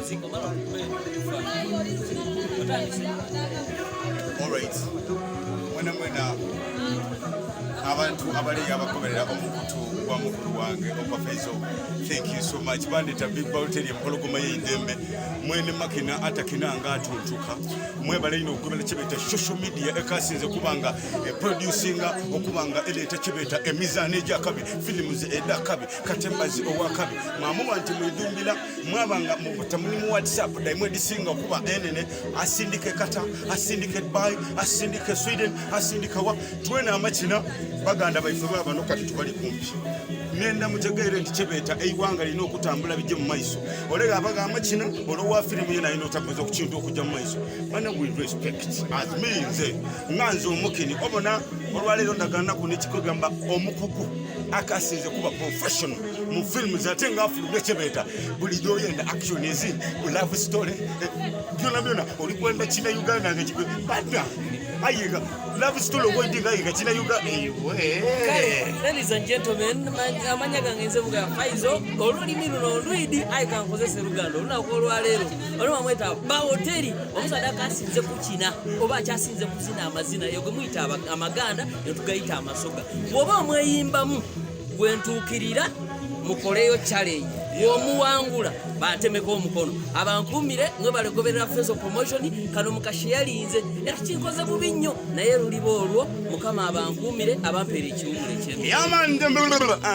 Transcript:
All right. Mwena abantu abali abakomerera omukutu gwa mukulu wange Okafezo, thank you so much. Bandita big bauteri empologoma y'endembe mwene makina atakinanga atuntuka mwebale ino okugobera kibeta social media ekasinze kubanga producinga okubanga eleta kibeta emizana egyakabi films edakabi katembazi owakabi mwamuba nti mwidumbira mwabanga mu butamuni mu WhatsApp daimwe disinga kuba enene asindike kata asindike Dubai asindike Sweden asindika wa twena amachina baganda baife bano kati tubali kumpi nenda mutegere nti kibeta eiwanga lino okutambula bijje mu maiso olega abaga amachina olowa film yena ino tapoza kukintu okujja mu maiso mana we respect as means nganzo omukini obona olwalero ndagana ku nekikogamba omukugu akasinze kuba professional mu films atenga afulube kibeta buli doyenda action ezi love story byona olikwenda kina Uganda ngekigwe bada ayiga love story okwendinga ayiga kina Uganda ladies and gentlemen amanyaga ngenze buga Faizo olulimi luno olwidi ayiga nkozese Luganda olunako olwalero olumamweta ba hoteli omusada kasinze kukina oba akyasinze kuzina amazina yogwe muyita amaganda yotugayita amasoga oba mweyimbamu bwentukirira mukoleyo challenge womuwangula batemeko omukono abankumire mwe balegoberera face promotion kano mukasharinze era kinkoze bubinyo naye lulibo olwo mukama abankumire abampere ekiwumule kyemwe